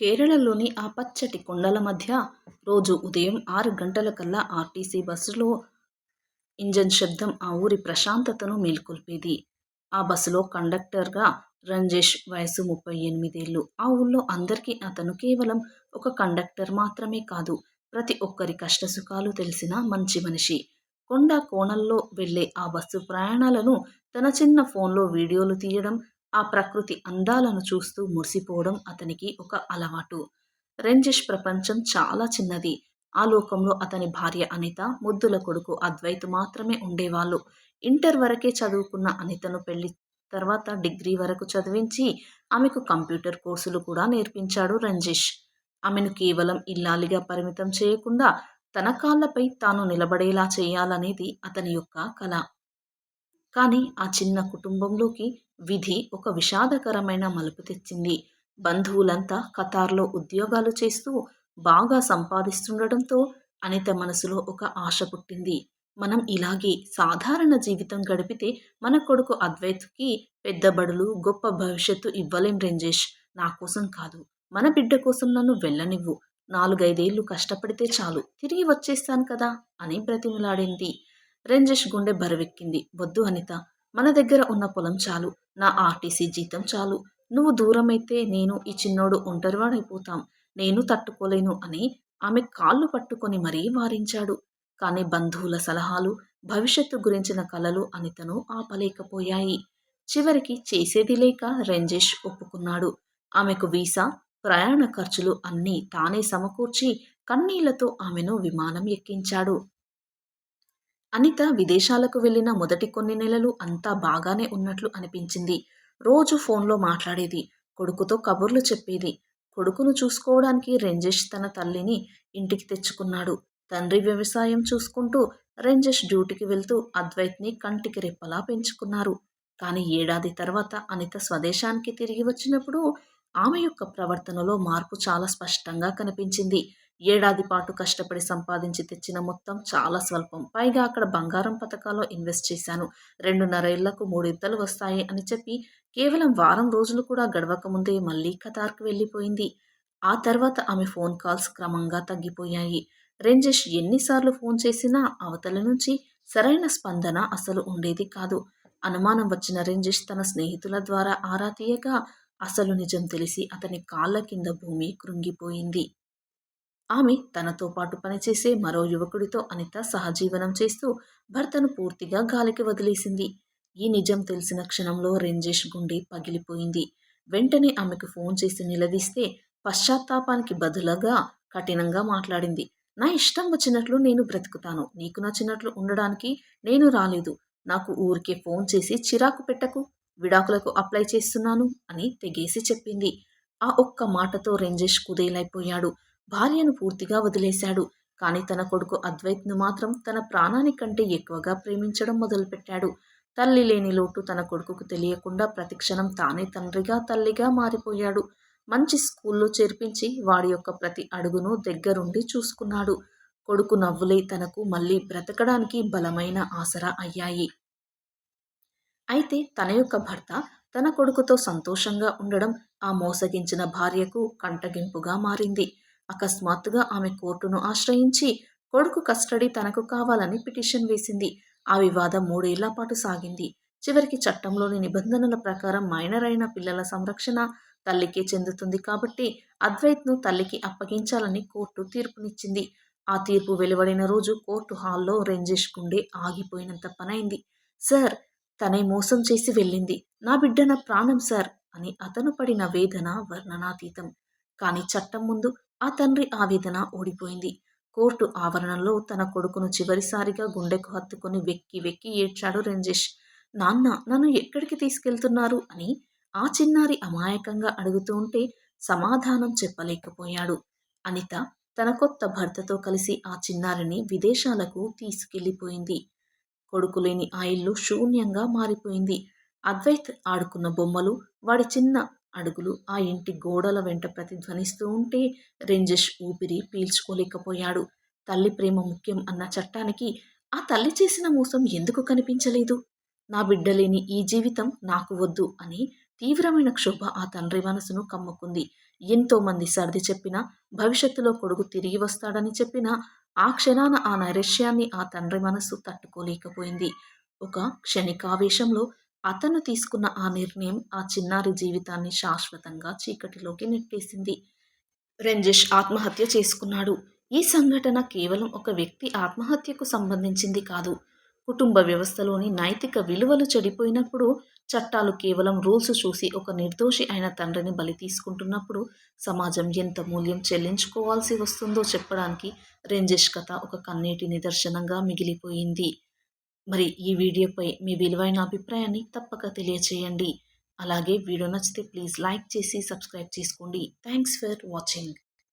కేరళలోని ఆ పచ్చటి కొండల మధ్య రోజు ఉదయం 6 గంటలకల్లా ఆర్టీసీ బస్సులో ఇంజన్ శబ్దం ఆ ఊరి ప్రశాంతతను మేల్కొల్పేది. ఆ బస్సులో కండక్టర్గా రంజేష్, వయసు 38 ఏళ్లు. ఆ ఊళ్ళో అందరికీ అతను కేవలం ఒక కండక్టర్ మాత్రమే కాదు, ప్రతి ఒక్కరి కష్టసుఖాలు తెలిసిన మంచి మనిషి. కొండ కోణల్లో వెళ్లే ఆ బస్సు ప్రయాణాలను తన చిన్న ఫోన్లో వీడియోలు తీయడం, ఆ ప్రకృతి అందాలను చూస్తూ మురిసిపోవడం అతనికి ఒక అలవాటు. రంజేష్ ప్రపంచం చాలా చిన్నది. ఆ లోకంలో అతని భార్య అనిత, ముద్దుల కొడుకు అద్వైత్ మాత్రమే ఉండేవాళ్ళు. ఇంటర్ వరకే చదువుకున్న అనితను పెళ్లి తర్వాత డిగ్రీ వరకు చదివించి ఆమెకు కంప్యూటర్ కోర్సులు కూడా నేర్పించాడు రంజేష్. ఆమెను కేవలం ఇల్లాలిగా పరిమితం చేయకుండా తన కాళ్లపై తాను నిలబడేలా చేయాలనేది అతని యొక్క కల. కానీ ఆ చిన్న కుటుంబంలోకి విధి ఒక విషాదకరమైన మలుపు తెచ్చింది. బంధువులంతా ఖతార్‌లో ఉద్యోగాలు చేస్తూ బాగా సంపాదిస్తుండడంతో అనిత మనసులో ఒక ఆశ పుట్టింది. మనం ఇలాగే సాధారణ జీవితం గడిపితే మన కొడుకు అద్వైత్‌కి పెద్ద బడులు, గొప్ప భవిష్యత్తు ఇవ్వలేం రంజేష్. నా కోసం కాదు, మన బిడ్డ కోసం నన్ను వెళ్ళనివ్వు. 4, 5 ఏళ్లు కష్టపడితే చాలు, తిరిగి వచ్చేస్తాను కదా అని బ్రతిమిలాడింది. రంజేష్ గుండె బరువెక్కింది. వద్దు అనిత, మన దగ్గర ఉన్న పొలం చాలు, నా ఆర్టీసీ జీతం చాలు. నువ్వు దూరమైతే నేను, ఈ చిన్నోడు ఒంటరివాడైపోతాం. నేను తట్టుకోలేను అని ఆమె కాళ్ళు పట్టుకొని మరీ వారించాడు. కానీ బంధువుల సలహాలు, భవిష్యత్తు గురించిన కలలు అనితను ఆపలేకపోయాయి. చివరికి చేసేది లేక రంజేష్ ఒప్పుకున్నాడు. ఆమెకు వీసా, ప్రయాణ ఖర్చులు అన్నీ తానే సమకూర్చి కన్నీళ్లతో ఆమెను విమానం ఎక్కించాడు. అనిత విదేశాలకు వెళ్లిన మొదటి కొన్ని నెలలు అంతా బాగానే ఉన్నట్లు అనిపించింది. రోజూ ఫోన్లో మాట్లాడేది. కొడుకుతో కబుర్లు చెప్పేది. కొడుకును చూసుకోవడానికి రంజేష్ తన తల్లిని ఇంటికి తెచ్చుకున్నాడు. తండ్రి వ్యవసాయం చూసుకుంటూ రంజేష్ డ్యూటీకి వెళ్తూ అద్వైత్‌ని కంటికి రెప్పలా పెంచుకున్నారు. కానీ ఏడాది తర్వాత అనిత స్వదేశానికి తిరిగి వచ్చినప్పుడు ఆమె యొక్క ప్రవర్తనలో మార్పు చాలా స్పష్టంగా కనిపించింది. ఏడాది పాటు కష్టపడి సంపాదించి తెచ్చిన మొత్తం చాలా స్వల్పం. పైగా అక్కడ బంగారం పతకాల్లో ఇన్వెస్ట్ చేశాను. 2.5 ఏళ్లకు మూడింతలు వస్తాయి అని చెప్పి కేవలం వారం రోజులు కూడా గడవకముందే మళ్లీ ఖతార్‌కి వెళ్లిపోయింది. ఆ తర్వాత ఆమె ఫోన్ కాల్స్ క్రమంగా తగ్గిపోయాయి. రంజేష్ ఎన్నిసార్లు ఫోన్ చేసినా అవతల నుంచి సరైన స్పందన అసలు ఉండేది కాదు. అనుమానం వచ్చిన రంజేష్ తన స్నేహితుల ద్వారా ఆరా తీయగా అసలు నిజం తెలిసి అతని కాళ్ల కింద భూమి కృంగిపోయింది. ఆమె తనతో పాటు పనిచేసే మరో యువకుడితో అనిత సహజీవనం చేస్తూ భర్తను పూర్తిగా గాలికి వదిలేసింది. ఈ నిజం తెలిసిన క్షణంలో రంజేష్ గుండె పగిలిపోయింది. వెంటనే ఆమెకు ఫోన్ చేసి నిలదీస్తే పశ్చాత్తాపానికి బదులుగా కఠినంగా మాట్లాడింది. నా ఇష్టం వచ్చినట్లు నేను బ్రతుకుతాను. నీకు నచ్చినట్లు ఉండడానికి నేను రాలేదు. నాకు ఊరికే ఫోన్ చేసి చిరాకు పెట్టకు. విడాకులకు అప్లై చేస్తున్నాను అని తెగేసి చెప్పింది. ఆ ఒక్క మాటతో రంజేష్ కుదేలైపోయాడు. భార్యను పూర్తిగా వదిలేశాడు. కానీ తన కొడుకు అద్వైత్‌ను మాత్రం తన ప్రాణానికంటే ఎక్కువగా ప్రేమించడం మొదలుపెట్టాడు. తల్లి లేని లోటు తన కొడుకుకు తెలియకుండా ప్రతిక్షణం తానే తండ్రిగా, తల్లిగా మారిపోయాడు. మంచి స్కూల్లో చేర్పించి వాడి యొక్క ప్రతి అడుగును దగ్గరుండి చూసుకున్నాడు. కొడుకు నవ్వులే తనకు మళ్లీ బ్రతకడానికి బలమైన ఆసరా అయ్యాయి. అయితే తన యొక్క భర్త తన కొడుకుతో సంతోషంగా ఉండడం ఆ మోసగించిన భార్యకు కంటగింపుగా మారింది. అకస్మాత్తుగా ఆమె కోర్టును ఆశ్రయించి కొడుకు కస్టడీ తనకు కావాలని పిటిషన్ వేసింది. ఆ వివాదం 3 ఏళ్ల పాటు సాగింది. చివరికి చట్టంలోని నిబంధనల ప్రకారం మైనర్ అయిన పిల్లల సంరక్షణ తల్లికే చెందుతుంది కాబట్టి అద్వైత్‌ను తల్లికి అప్పగించాలని కోర్టు తీర్పునిచ్చింది. ఆ తీర్పు వెలువడిన రోజు కోర్టు హాల్‌లో రంజేష్ గుండె ఆగిపోయినంత పనైంది. సార్, తనే మోసం చేసి వెళ్ళింది. నా బిడ్డ నా ప్రాణం సార్ అని అతను పడిన వేదన వర్ణనాతీతం. కానీ చట్టం ముందు ఆ తండ్రి ఆవేదన ఓడిపోయింది. కోర్టు ఆవరణలో తన కొడుకును చివరిసారిగా గుండెకు హత్తుకొని వెక్కి వెక్కి ఏడ్చాడు రంజేష్. నాన్న, నన్ను ఎక్కడికి తీసుకెళ్తున్నారు అని ఆ చిన్నారి అమాయకంగా అడుగుతూ ఉంటే సమాధానం చెప్పలేకపోయాడు. అనిత తన కొత్త భర్తతో కలిసి ఆ చిన్నారిని విదేశాలకు తీసుకెళ్లిపోయింది. కొడుకు లేని ఆ ఇల్లు శూన్యంగా మారిపోయింది. అద్వైత్ ఆడుకున్న బొమ్మలు, వాడి చిన్న అడుగులు ఆ ఇంటి గోడల వెంట ప్రతిధ్వనిస్తూ ఉంటే రంజేష్ ఊపిరి పీల్చుకోలేకపోయాడు. తల్లి ప్రేమ ముఖ్యం అన్న చట్టానికి ఆ తల్లి చేసిన మోసం ఎందుకు కనిపించలేదు? నా బిడ్డ లేని ఈ జీవితం నాకు వద్దు అని తీవ్రమైన క్షోభ ఆ తండ్రి మనసును కమ్ముకుంది. ఎంతోమంది సర్ది చెప్పినా, భవిష్యత్తులో కొడుకు తిరిగి వస్తాడని చెప్పినా, ఆ క్షణాన ఆ నైరాశ్యాన్ని ఆ తండ్రి మనసు తట్టుకోలేకపోయింది. ఒక క్షణికావేశంలో అతను తీసుకున్న ఆ నిర్ణయం ఆ చిన్నారి జీవితాన్ని శాశ్వతంగా చీకటిలోకి నెట్టేసింది. రెంజిష్ ఆత్మహత్య చేసుకున్నాడు. ఈ సంఘటన కేవలం ఒక వ్యక్తి ఆత్మహత్యకు సంబంధించింది కాదు. కుటుంబ వ్యవస్థలోని నైతిక విలువలు చెడిపోయినప్పుడు, చట్టాలు కేవలం రూల్స్ చూసి ఒక నిర్దోషి అయిన తండ్రిని బలి తీసుకుంటున్నప్పుడు, సమాజం ఎంత మూల్యం చెల్లించుకోవాల్సి వస్తుందో చెప్పడానికి రెంజిష్ కథ ఒక కన్నీటి నిదర్శనంగా మిగిలిపోయింది. మరి ఈ వీడియోపై మీ విలువైన అభిప్రాయాన్ని తప్పక తెలియచేయండి. అలాగే వీడియో నచ్చితే ప్లీజ్ లైక్ చేసి సబ్స్క్రైబ్ చేసుకోండి. Thanks for watching.